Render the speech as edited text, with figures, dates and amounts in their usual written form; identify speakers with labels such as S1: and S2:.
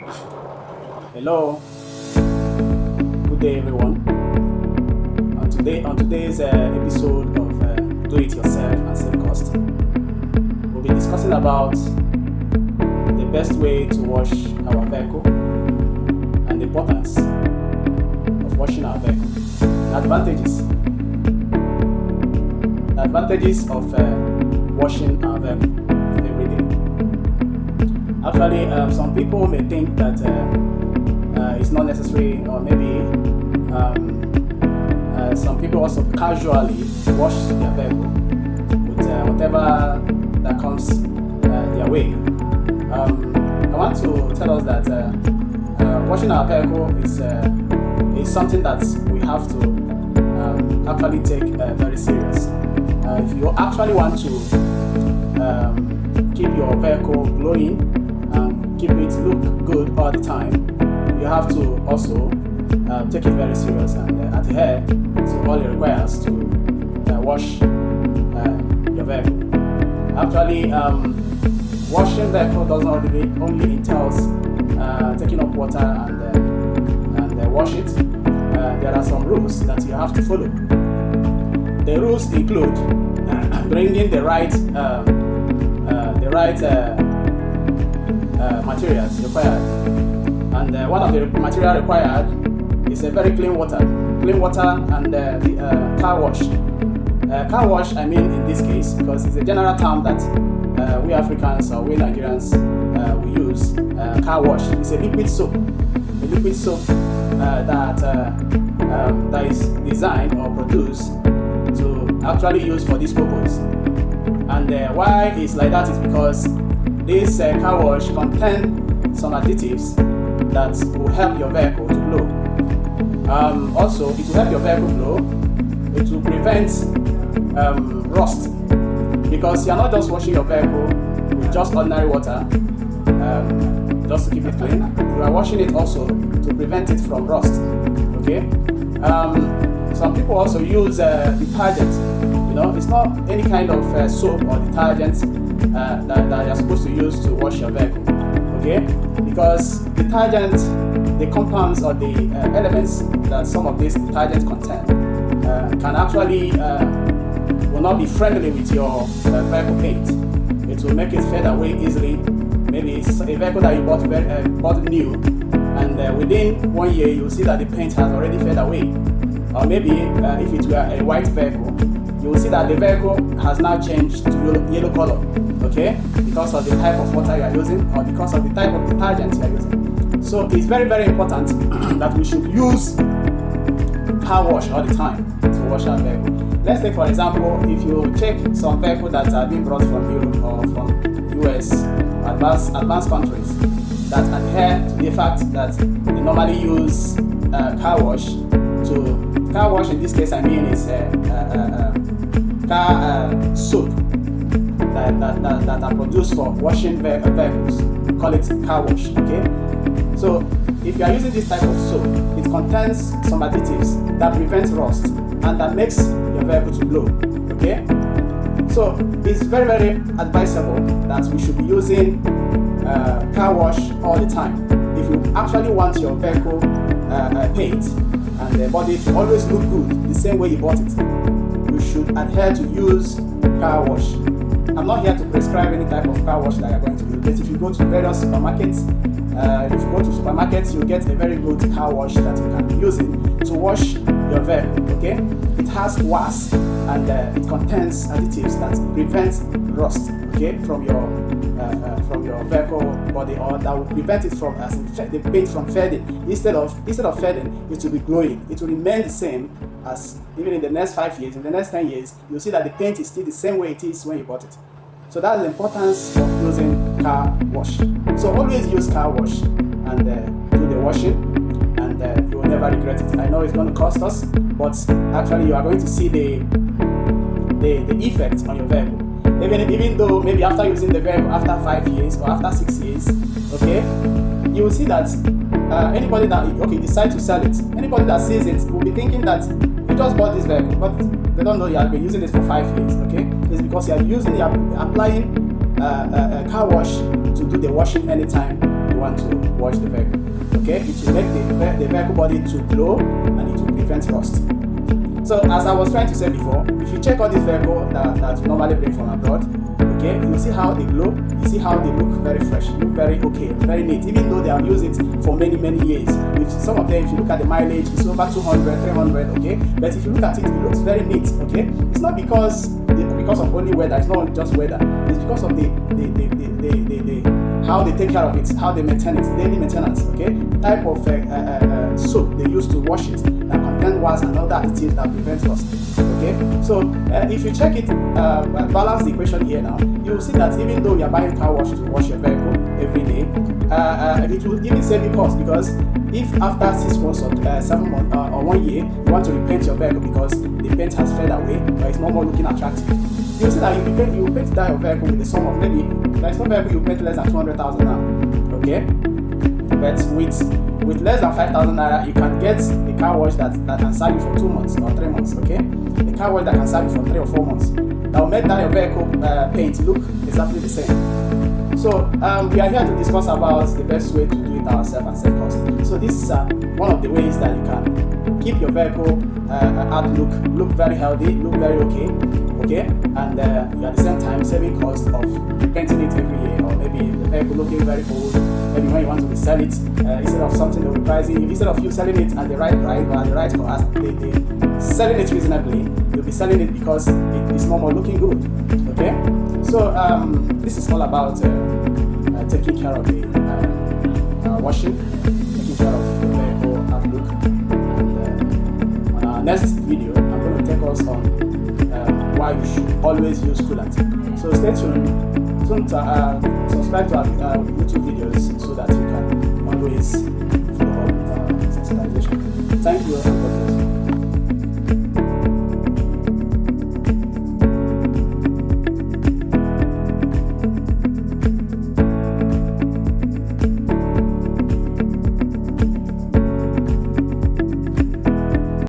S1: Hello, good day everyone. On today's episode of Do It Yourself and Save Cost, we'll be discussing about the best way to wash our vehicle and the importance of washing our vehicle. The advantages of washing our vehicle every day. Actually, some people may think that it's not necessary, or maybe some people also casually wash their vehicle with whatever that comes their way. I want to tell us that washing our vehicle is something that we have to actually take very serious. If you actually want to keep your vehicle glowing and keep it look good all the time, you have to also take it very serious and adhere to all it requires to wash your vehicle. Actually, washing vehicle does not only entails taking up water and wash it. There are some rules that you have to follow. The rules include bringing the right materials required, and one of the material required is a very clean water and the car wash. Car wash, I mean, in this case, because it's a general term that we Africans or we Nigerians we use. Car wash is a liquid soap, that is designed or produced to actually use for this purpose. And why it's like that is because this car wash contains some additives that will help your vehicle to glow. Also, it will help your vehicle glow. It will prevent rust, because you're not just washing your vehicle with just ordinary water just to keep it clean. You are washing it also to prevent it from rust. Okay. Some people also use detergent. It's not any kind of soap or detergent that you're supposed to use to wash your vehicle. Okay, because detergent, the compounds or the elements that some of these detergents contain can actually will not be friendly with your vehicle paint. It will make it fade away easily. Maybe it's a vehicle that you bought new, and within 1 year you'll see that the paint has already faded away. Or maybe if it were a white vehicle, you will see that the vehicle has now changed to yellow color. Okay, because of the type of water you are using, or because of the type of detergent you are using. So it's very, very important that we should use car wash all the time to wash our vehicle. Let's take, for example, if you check some vehicles that are being brought from Europe or from US, advanced countries that adhere to the fact that they normally use car wash. To car wash, in this case, I mean is car soap that are produced for washing vehicles. Call it car wash. Okay, so if you are using this type of soap, it contains some additives that prevent rust and that makes your vehicle to glow. Okay, so it's very, very advisable that we should be using car wash all the time. If you actually want your vehicle paint and the body to always look good the same way you bought it, you should adhere to use car wash. I'm not here to prescribe any type of car wash that you're going to use, but if you go to various supermarkets, you get a very good car wash that you can be using to wash your vehicle. Okay, it has wax and it contains additives that prevent rust. Okay, from your vehicle body, or that will prevent it from the paint from fading. Instead of fading, it will be glowing. It will remain the same as even in the next 5 years, in the next 10 years, you'll see that the paint is still the same way it is when you bought it. So that's the importance of using car wash. So always use car wash and do the washing, and you will never regret it. I know it's going to cost us, but actually you are going to see the effect on your vehicle. Even though maybe after using the vehicle after 5 years or after 6 years, okay, you will see that anybody that decide to sell it, anybody that sees it will be thinking that you just bought this vehicle, but they don't know you have been using it for 5 years. Okay, it's because you are applying car wash to do the washing anytime you want to wash the vehicle. Okay, it will make the vehicle body to glow, and it will prevent rust. So as I was trying to say before, if you check out this vehicle that we normally bring from abroad, okay, you see how they glow, you see how they look very fresh, look very okay, very neat, even though they have used it for many years. With some of them, if you look at the mileage, it's over 200, 300, okay, but if you look at it, it looks very neat, okay. It's not because of only weather, it's not just weather, it's because of the how they take care of it, how they maintain it, daily maintenance, okay, the type of soap they use to wash it, that contain wax and other additives that prevent rust. Okay, so if you check it, balance the equation here now, you will see that even though you are buying car wash to wash your vehicle every day, it will even save you cost, because if after 6 months or 7 months or 1 year you want to repaint your vehicle because the paint has faded away or it's no more looking attractive, you will see that you will paint that your vehicle with the sum of maybe, there's no vehicle you paint less than 200,000 now, okay, but with less than 5,000 naira, you can get a car wash that can serve you for 2 months or 3 months, okay? A car wash that can serve you for 3 or 4 months. That will make that your vehicle paint look exactly the same. So we are here to discuss about the best way to do it ourselves and save cost. So this is one of the ways that you can keep your vehicle look very healthy, look very okay, and you at the same time saving cost of painting it every year, or maybe the vehicle looking very old. Maybe when you want to resell it, instead of something that will be pricing you, instead of you selling it at the right price or at the right cost, they selling it reasonably, you'll be selling it because it is no more looking good. Okay, so this is all about taking care of the washing, taking care of the vehicle outlook. And on our next video, I'm going to take us on why you should always use coolant. So stay tuned. Subscribe to our YouTube videos so that you can always follow up with our sensitization. Thank you.